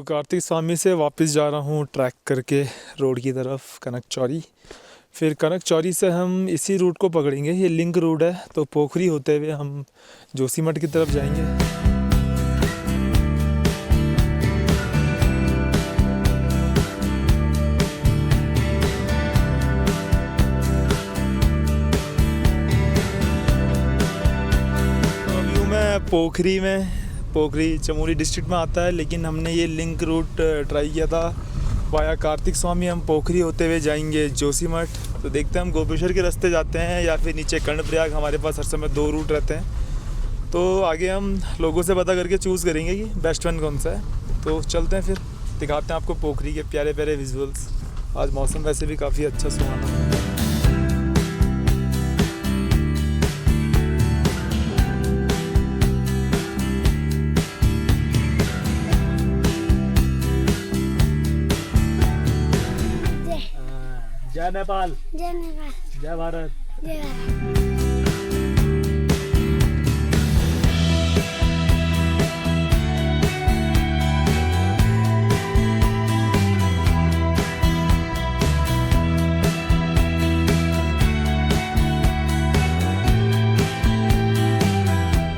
कार्तिक स्वामी से वापस जा रहा हूँ ट्रैक करके रोड की तरफ कनक चौरी। फिर कनक चौरी से हम इसी रूट को पकड़ेंगे, ये लिंक रोड है, तो पोखरी होते हुए हम जोशीमठ की तरफ जाएंगे। पोखरी चमोली डिस्ट्रिक्ट में आता है, लेकिन हमने ये लिंक रूट ट्राई किया था वाया कार्तिक स्वामी। हम पोखरी होते हुए जाएंगे जोशीमठ। तो देखते हैं हम गोपेश्वर के रास्ते जाते हैं या फिर नीचे कर्णप्रयाग। हमारे पास हर समय 2 रूट रहते हैं, तो आगे हम लोगों से पता करके चूज़ करेंगे कि बेस्ट वन कौन सा है। तो चलते हैं, फिर दिखाते हैं आपको पोखरी के प्यारे प्यारे विजुअल्स। आज मौसम वैसे भी काफ़ी अच्छा सुहाना है। जय नेपाल, जय नेपाल, जय भारत। जय भारत।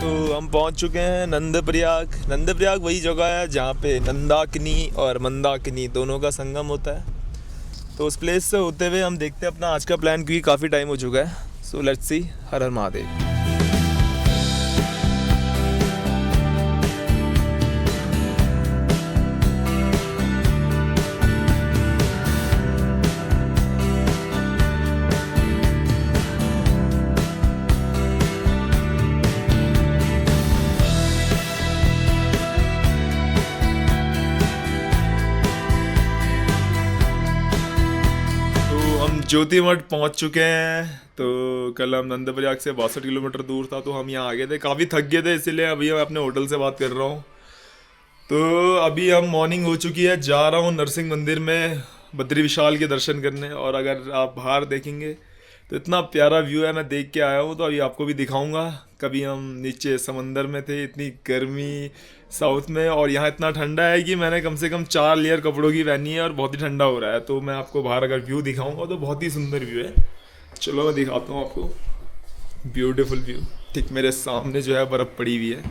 तो हम पहुंच चुके हैं नंदप्रयाग। नंदप्रयाग वही जगह है जहाँ पे नंदाकिनी और मंदाकिनी दोनों का संगम होता है। तो उस प्लेस से होते हुए हम देखते हैं अपना आज का प्लान, क्योंकि काफ़ी टाइम हो चुका है। So let's see. हर हर महादेव। ज्योतिमठ पहुंच चुके हैं। तो कल हम नंदप्रयाग से 62 किलोमीटर दूर था, तो हम यहाँ आ गए थे। काफ़ी थक गए थे, इसीलिए अभी मैं अपने होटल से बात कर रहा हूँ। तो अभी हम मॉर्निंग हो चुकी है, जा रहा हूँ नरसिंह मंदिर में बद्री विशाल के दर्शन करने। और अगर आप बाहर देखेंगे तो इतना प्यारा व्यू है, मैं देख के आया हूँ, तो अभी आपको भी दिखाऊंगा। कभी हम नीचे समंदर में थे, इतनी गर्मी साउथ में, और यहाँ इतना ठंडा है कि मैंने कम से कम 4 लेयर कपड़ों की पहनी है और बहुत ही ठंडा हो रहा है। तो मैं आपको बाहर अगर व्यू दिखाऊंगा तो बहुत ही सुंदर व्यू है। चलो मैं दिखाता हूँ आपको ब्यूटीफुल व्यू। ठीक मेरे सामने जो है बर्फ़ पड़ी हुई है।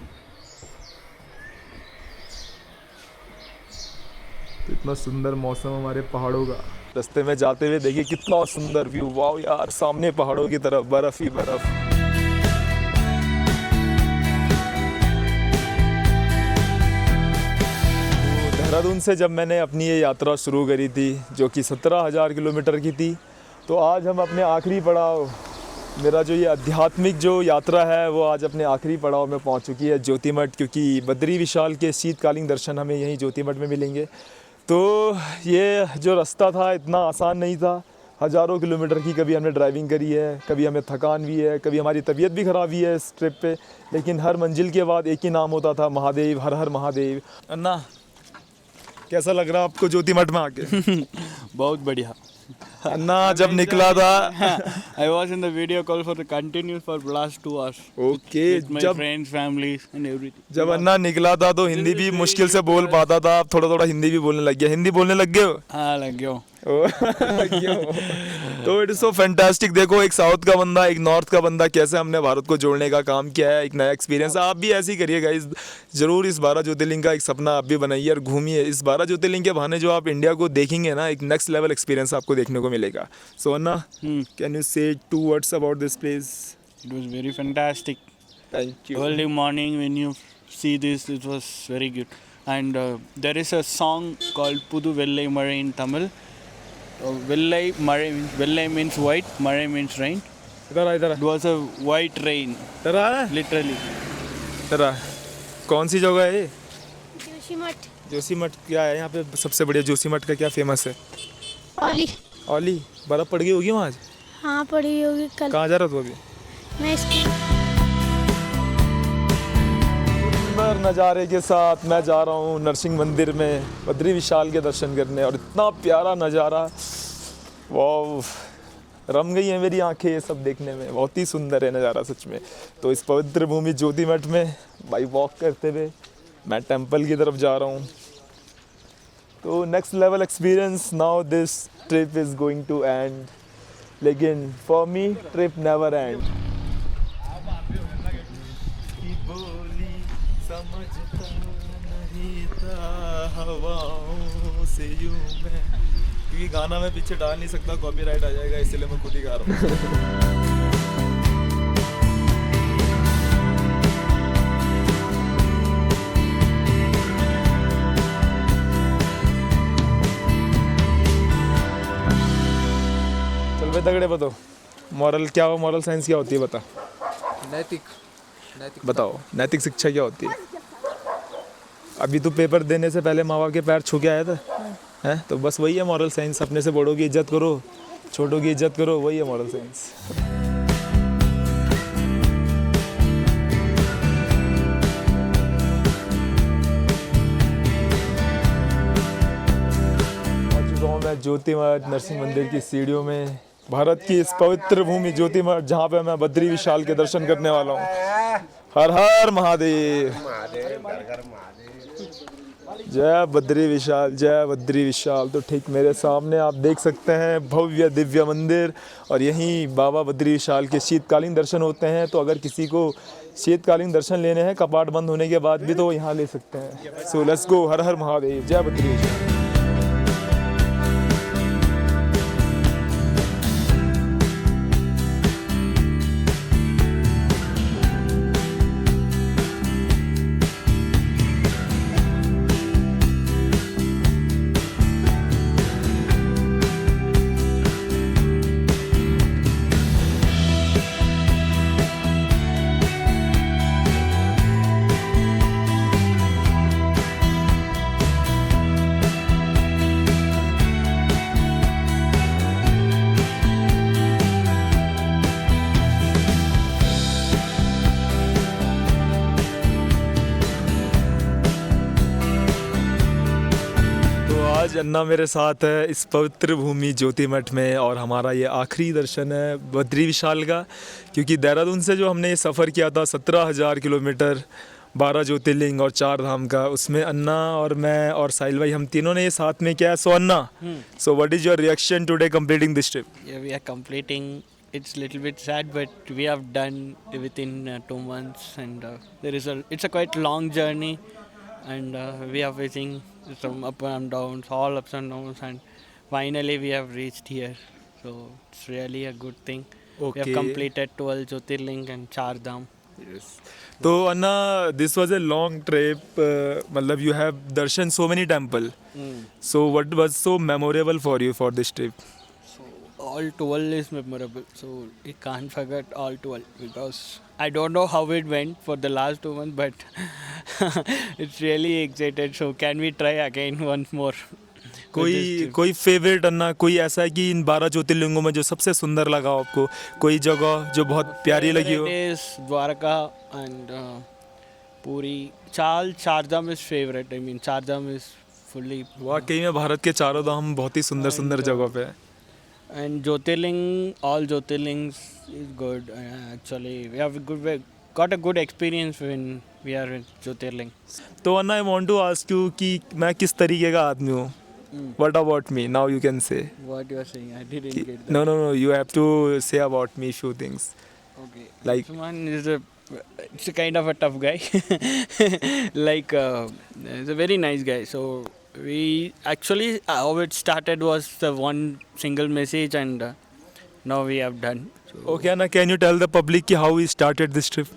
तो इतना सुंदर मौसम हमारे पहाड़ों का। रास्ते में जाते हुए देखिए कितना सुंदर व्यू। वाह यार, सामने पहाड़ों की तरफ बर्फ ही बर्फ। देहरादून से जब मैंने अपनी ये यात्रा शुरू करी थी, जो कि 17,000 किलोमीटर की थी, तो आज हम अपने आखिरी पड़ाव, मेरा जो ये आध्यात्मिक जो यात्रा है वो आज अपने आखिरी पड़ाव में पहुंच चुकी है, ज्योतिमठ। क्योंकि बद्री विशाल के शीतकालीन दर्शन हमें यहीं ज्योतिमठ में मिलेंगे। तो ये जो रास्ता था इतना आसान नहीं था। हज़ारों किलोमीटर की कभी हमने ड्राइविंग करी है, कभी हमें थकान भी है, कभी हमारी तबीयत भी ख़राब हुई है इस ट्रिप पे। लेकिन हर मंजिल के बाद एक ही नाम होता था, महादेव, हर हर महादेव। अन्ना, कैसा लग रहा आपको ज्योतिमठ में आके? बहुत बढ़िया। अन्ना जब निकला था I was in the video call for the continuous for last 2 hours. Okay, With my friends, families and everything. जब अन्ना निकला था तो हिंदी भी मुश्किल से बोल पाता था। आप थोड़ा थोड़ा हिंदी भी बोलने लग गया। हिंदी बोलने लग गए हो? हाँ, लग गया हूँ। तो इट इज सो फैंटास्टिक। देखो, एक साउथ का बंदा, एक नॉर्थ का बंदा, कैसे हमने भारत को जोड़ने का काम किया है। एक नया एक्सपीरियंस। आप भी ऐसे ही करिए गाइस, जरूर इस 12 ज्योतिर्लिंग का एक सपना आप भी बनाइए और घूमिए। इस 12 ज्योतिर्लिंग के बहाने जो आप इंडिया को देखेंगे ना, एक नेक्स्ट लेवल एक्सपीरियंस आपको देखने को मिलेगा। सो अन्ना, कैन यू से 2 words about this place? It was very fantastic. Thank you. Early morning when you see this, it was very good. And there is a song called Pudu Vellai Malai in Tamil. Vellai means white, Malai means rain. इधर आ, इधर आ। It was a white rain, इधर आ, literally. इधर आ। कौन सी जगह है ये? जोशीमठ। जोशीमठ क्या है यहाँ पे सबसे बढ़िया? जोशीमठ का क्या फेमस है? ओली। ओली। बर्फ पड़ गई होगी वहाँ आज? हाँ, पड़ी होगी कल। कहाँ जा रहा तू अभी? मैं सुंदर नज़ारे के साथ मैं जा रहा हूँ नरसिंह मंदिर में बद्री विशाल के दर्शन करने। और इतना प्यारा नज़ारा, वाह, रम गई हैं मेरी आंखें ये सब देखने में। बहुत ही सुंदर है नज़ारा सच में। तो इस पवित्र भूमि ज्योतिमठ में बाई वॉक करते हुए मैं टेंपल की तरफ जा रहा हूँ। तो next level experience. Now this trip is going to end, लेकिन for me trip never end. समझता नहीं था हवाओं से यूं मैं, क्योंकि गाना मैं पीछे डाल नहीं सकता, कॉपीराइट आ जाएगा, इसलिए मैं खुद ही गा रहा हूँ. चल बे तगड़े, बताओ मॉरल क्या हो, मॉरल साइंस क्या होती है, बता. नैतिक बताओ नैतिक शिक्षा क्या होती है. अभी तू पेपर देने से पहले माँ बाप के पैर छू के आया था, हैं? तो बस वही है मॉरल साइंस. अपने से बड़ों की इज्जत करो, छोटों की इज्जत करो, वही है मॉरल साइंस. पहुंच चुका हूं मैं ज्योति मठ नरसिंह मंदिर की सीढ़ियों में, भारत की इस पवित्र भूमि ज्योति मठ, जहाँ पे मैं बद्री विशाल के दर्शन करने वाला हूँ. हर हर महादेव. जय बद्री विशाल, जय बद्री विशाल. तो ठीक मेरे सामने आप देख सकते हैं भव्य दिव्य मंदिर, और यहीं बाबा बद्री विशाल के शीतकालीन दर्शन होते हैं. तो अगर किसी को शीतकालीन दर्शन लेने हैं कपाट बंद होने के बाद भी, तो यहाँ ले सकते हैं. So let's go. हर हर महादेव, जय बद्री विशाल. आज अन्ना मेरे साथ है इस पवित्र भूमि ज्योति मठ में, और हमारा ये आखिरी दर्शन है बद्री विशाल का. क्योंकि देहरादून से जो हमने ये सफ़र किया था 17,000 किलोमीटर, 12 ज्योतिर्लिंग और 4 धाम का, उसमें अन्ना और मैं और साहिल भाई हम तीनों ने ये साथ में किया है. So Anna, so what is your reaction today completing this trip? Yeah, we are completing. It's a little bit sad, but we have done within 2 months, and it's a quite long journey, and we are facing some up and downs, all ups and downs, and finally we have reached here. So it's really a good thing. We have Okay. completed 12 Jyotirling and 4 Dham. तो Anna, this was a long trip. मतलब you have दर्शन so many temple. So what was so memorable for you for this trip? All 12 is memorable, so you can't forget all 12, because I don't know how it went for the last 2 months, but it's really excited. So can we try again once more? कोई favourite अन्ना, कोई ऐसा है कि इन 12 ज्योतिर्लिंगों में जो सबसे सुंदर लगा हो आपको, कोई जगह जो बहुत प्यारी लगी हो? Favorite is Dwarka and Puri. Chardham is favorite. I mean, Chardham is fully. वाकई में भारत के चारों धाम बहुत ही सुंदर सुंदर जगहों पे है. And Jyotirling, all Jyotirlings is good. Actually, we have got a good experience when we are in Jyotirling. तो Anna, I want to ask you कि मैं किस तरीके का आदमी हूँ. What about me now you can say. What you are saying? I didn't get that. No, you have to say about me few things. Okay. Like- Anshuman is it's a kind of a tough guy. Like, he's a very nice guy. So we actually, how it started was the one single message, and now we have done. So, Okay Anna, can you tell the public how we started this trip?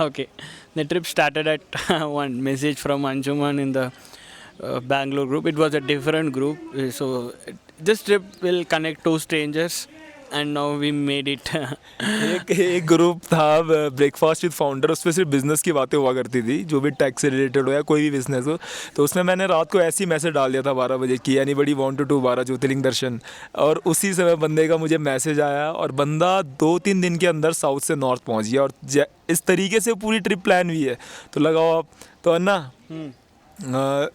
okay. The trip started at one message from Anshuman in the Bangalore group. It was a different group. So this trip will connect 2 strangers, and now we made it. एक group था breakfast with founder, उस पर सिर्फ business की बातें हुआ करती थी, जो भी टैक्स से रिलेटेड हो या कोई भी बिजनेस हो. तो उसमें मैंने रात को ऐसी मैसेज डाल दिया था 12 बजे कि एनीबडी वांट टू डू 12 ज्योतिर्लिंग दर्शन, और उसी समय बंदे का मुझे मैसेज आया, और बंदा 2-3 दिन के अंदर साउथ से नॉर्थ पहुंच गया, और इस तरीके से पूरी ट्रिप प्लान हुई है. तो लगाओ आप. तो अन्ना,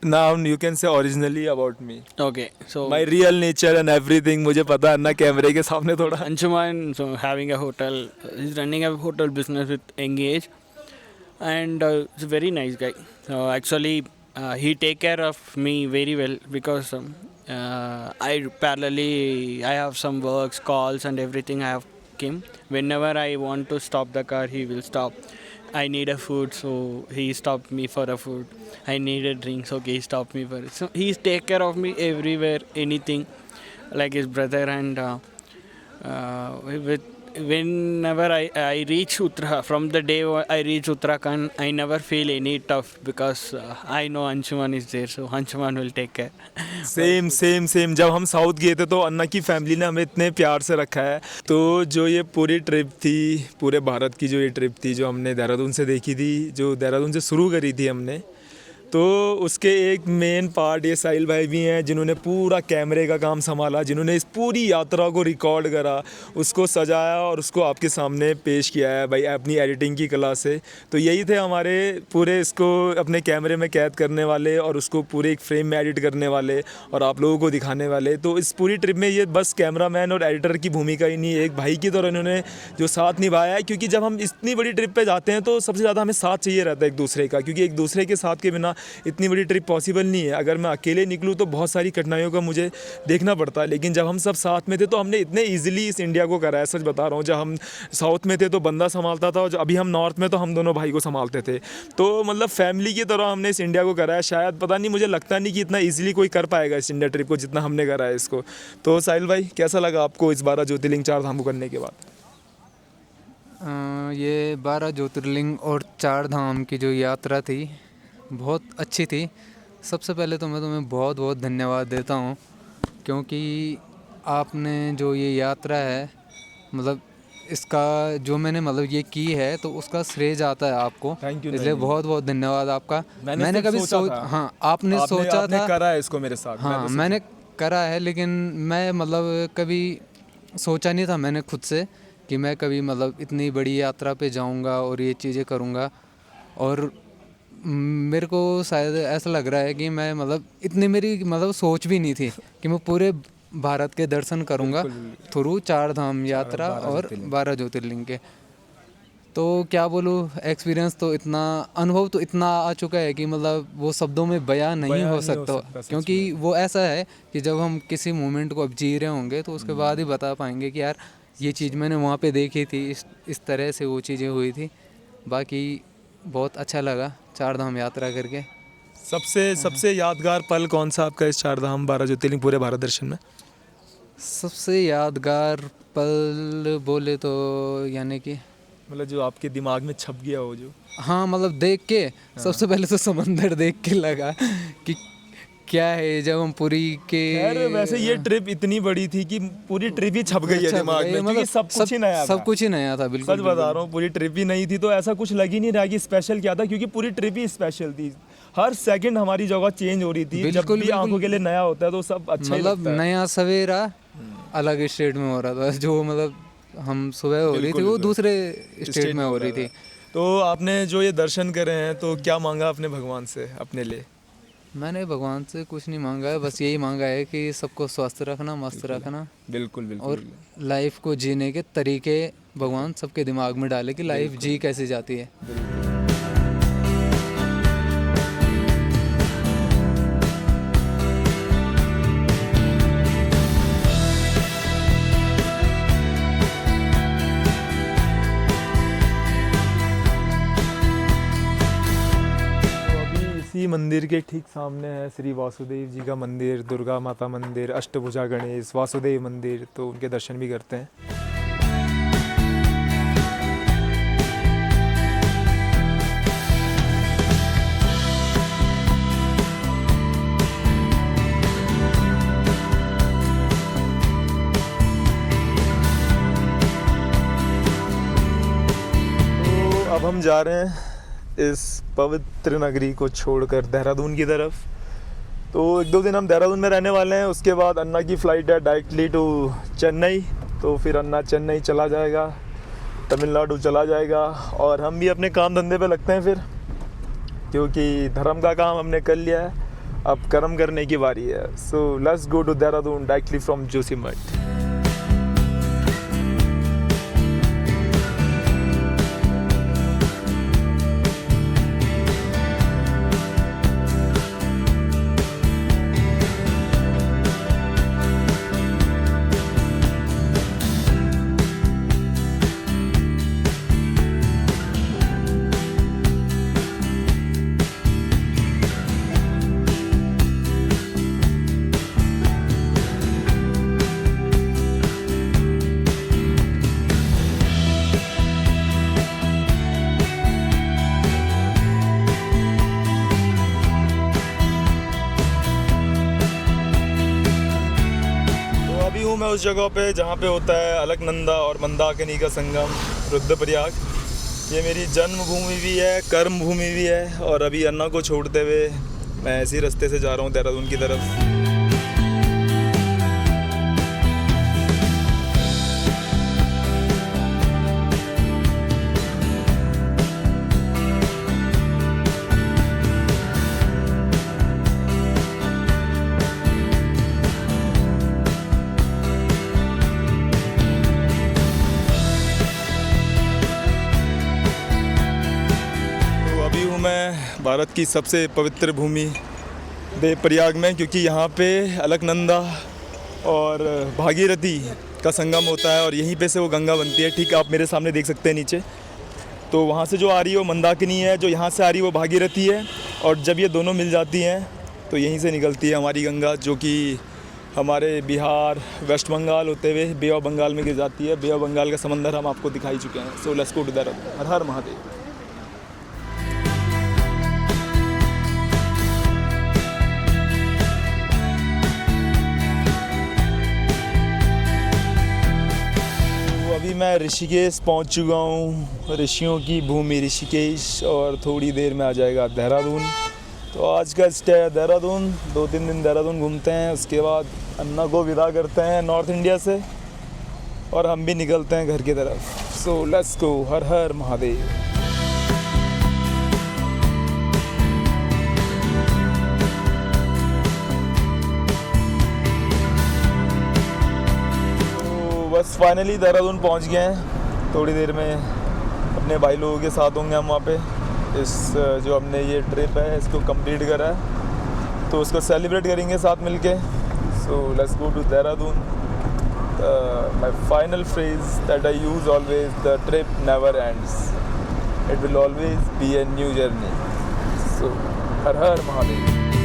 now you can say originally about me, Okay. So my real nature and everything. मुझे पता है अन्ना कैमरे के सामने थोड़ा. Anshuman, so having a hotel, he's running a hotel business with Engage, and he's a very nice guy. So actually, he take care of me very well because I have some works, calls, and everything. I have him. Whenever I want to stop the car, he will stop. I need a food, so he stopped me for a food. I need a drink, so he stopped me for it. So he take care of me everywhere, anything, like his brother. And with whenever I reach from the day I reach Uttarakhand, I never feel any tough because I know Anshuman is there, so Anshuman will take care. Same same same जब हम south गए थे तो अन्ना की family ने हमें इतने प्यार से रखा है। तो जो ये पूरी ट्रिप थी, पूरे भारत की जो ये ट्रिप थी, जो हमने देहरादून से देखी थी, जो देहरादून से शुरू करी थी हमने, तो उसके एक मेन पार्ट ये साहिल भाई भी हैं जिन्होंने पूरा कैमरे का काम संभाला, जिन्होंने इस पूरी यात्रा को रिकॉर्ड करा, उसको सजाया और उसको आपके सामने पेश किया है भाई अपनी एडिटिंग की कला से। तो यही थे हमारे पूरे इसको अपने कैमरे में कैद करने वाले और उसको पूरे एक फ्रेम में एडिट करने वाले और आप लोगों को दिखाने वाले। तो इस पूरी ट्रिप में ये बस कैमरामैन और एडिटर की भूमिका ही नहीं, एक भाई की तरह इन्होंने जो साथ निभाया है, क्योंकि जब हम इतनी बड़ी ट्रिप पे जाते हैं तो सबसे ज़्यादा हमें साथ चाहिए रहता है एक दूसरे का, क्योंकि एक दूसरे के साथ के बिना इतनी बड़ी ट्रिप पॉसिबल नहीं है। अगर मैं अकेले निकलूँ तो बहुत सारी कठिनाइयों का मुझे देखना पड़ता है, लेकिन जब हम सब साथ में थे तो हमने इतने ईजिली इस इंडिया को करा है। सच बता रहा हूँ, जब हम साउथ में थे तो बंदा संभालता था और अभी हम नॉर्थ में तो हम दोनों भाई को संभालते थे। तो मतलब फैमिली की तरह हमने इस इंडिया को करा है। शायद पता नहीं, मुझे लगता नहीं कि इतना ईजिली कोई कर पाएगा इस इंडिया ट्रिप को जितना हमने करा है इसको। तो साहिल भाई, कैसा लगा आपको इस 12 ज्योतिर्लिंग 4 धाम को करने के बाद? ये 12 ज्योतिर्लिंग और 4 धाम की जो यात्रा थी बहुत अच्छी थी। सबसे पहले तो मैं तुम्हें बहुत बहुत धन्यवाद देता हूँ, क्योंकि आपने जो ये यात्रा है, मतलब इसका जो मैंने मतलब ये की है तो उसका श्रेय जाता है आपको। Thank you, इसलिए बहुत बहुत धन्यवाद आपका। मैंने कभी सोचा था। हाँ, आपने सोचा था, करा है इसको मेरे साथ। हाँ मैंने करा है, लेकिन मैं मतलब कभी सोचा नहीं था मैंने खुद से कि मैं कभी मतलब इतनी बड़ी यात्रा पे जाऊंगा और ये चीज़ें करूंगा। और मेरे को शायद ऐसा लग रहा है कि मैं मतलब इतनी मेरी मतलब सोच भी नहीं थी कि मैं पूरे भारत के दर्शन करूंगा थ्रू 4 धाम यात्रा और 12 ज्योतिर्लिंग के। तो क्या बोलूँ, एक्सपीरियंस तो इतना, अनुभव तो इतना आ चुका है कि मतलब वो शब्दों में बयां नहीं हो सकता, क्योंकि वो ऐसा है कि जब हम किसी मोमेंट को अब जी रहे होंगे तो उसके बाद ही बता पाएंगे कि यार ये चीज़ मैंने वहाँ पे देखी थी, इस तरह से वो चीज़ें हुई थी। बाकी बहुत अच्छा लगा 4 धाम यात्रा करके। सबसे यादगार पल कौन सा आपका इस 4 धाम 12 ज्योतिर्लिंग पूरे भारत दर्शन में? सबसे यादगार पल बोले तो यानी कि मतलब जो आपके दिमाग में छप गया हो जो? हाँ, मतलब देख के सबसे पहले तो समंदर देख के लगा कि क्या है, जब हम पुरी के यार वैसे ये ट्रिप इतनी बड़ी थी कि पूरी ट्रिप ही छप गई है दिमाग में, क्योंकि सब कुछ ही नया था। सब कुछ ही नया था, बिल्कुल सच बता रहा हूँ, पूरी ट्रिप ही नई थी तो ऐसा कुछ लग ही नहीं रहा कि स्पेशल क्या था, क्योंकि पूरी ट्रिप ही स्पेशल थी। हर सेकंड हमारी जगह चेंज हो रही थी। जब भी आंखों के लिए नया होता है तो सब अच्छा ही लगता है। मतलब नया सवेरा अलग स्टेट में हो रहा था, जो मतलब हम सुबह हो रही थी वो दूसरे स्टेट में हो रही थी। तो आपने जो ये दर्शन करे हैं तो क्या मांगा अपने भगवान से अपने लिए? मैंने भगवान से कुछ नहीं मांगा है, बस यही मांगा है कि सबको स्वस्थ रखना, मस्त रखना। बिल्कुल बिल्कुल। और लाइफ को जीने के तरीके भगवान सबके दिमाग में डाले कि लाइफ जी कैसे जाती है। इसी मंदिर के ठीक सामने है श्री वासुदेव जी का मंदिर, दुर्गा माता मंदिर, अष्टभुजा गणेश, वासुदेव मंदिर, तो उनके दर्शन भी करते हैं। तो अब हम जा रहे हैं इस पवित्र नगरी को छोड़कर देहरादून की तरफ। तो 1-2 दिन हम देहरादून में रहने वाले हैं, उसके बाद अन्ना की फ़्लाइट है डायरेक्टली टू चेन्नई। तो फिर अन्ना चेन्नई चला जाएगा, तमिलनाडु चला जाएगा और हम भी अपने काम धंधे पे लगते हैं फिर, क्योंकि धर्म का काम हमने कर लिया है, अब कर्म करने की बारी है। So let's go to Dehradun directly from Joshimath. मैं उस जगह पे जहाँ पे होता है अलकनंदा और मंदाकिनी का संगम, रुद्रप्रयाग। ये मेरी जन्मभूमि भी है, कर्म भूमि भी है। और अभी अन्ना को छोड़ते हुए मैं इसी रास्ते से जा रहा हूँ देहरादून की तरफ। मैं भारत की सबसे पवित्र भूमि देवप्रयाग में, क्योंकि यहाँ पे अलकनंदा और भागीरथी का संगम होता है और यहीं पे से वो गंगा बनती है। ठीक आप मेरे सामने देख सकते हैं नीचे, तो वहाँ से जो आ रही है वो मंदाकिनी है, जो यहाँ से आ रही है वो भागीरथी है। और जब ये दोनों मिल जाती हैं तो यहीं से निकलती है हमारी गंगा, जो कि हमारे बिहार, वेस्ट बंगाल होते हुए बे ऑफ बंगाल में गिर जाती है। बे ऑफ बंगाल का समंदर हम आपको दिखाई चुके हैं। So let's go to Dehradun. Har हर महादेव। अभी मैं ऋषिकेश पहुंच चुका हूं, ऋषियों की भूमि ऋषिकेश, और थोड़ी देर में आ जाएगा देहरादून। तो आज का स्टे है देहरादून, 2-3 दिन देहरादून घूमते हैं, उसके बाद अन्ना को विदा करते हैं नॉर्थ इंडिया से और हम भी निकलते हैं घर की तरफ। So let's go. हर हर महादेव। बस फाइनली देहरादून पहुंच गए हैं। थोड़ी देर में अपने भाई लोगों के साथ होंगे हम वहाँ पे। इस जो हमने ये ट्रिप है इसको कंप्लीट करा है, तो उसको सेलिब्रेट करेंगे साथ मिलके। So let's go to Dehradun. My final phrase that I use always, the trip never ends, it will always be a new journey. So हर हर महादेव।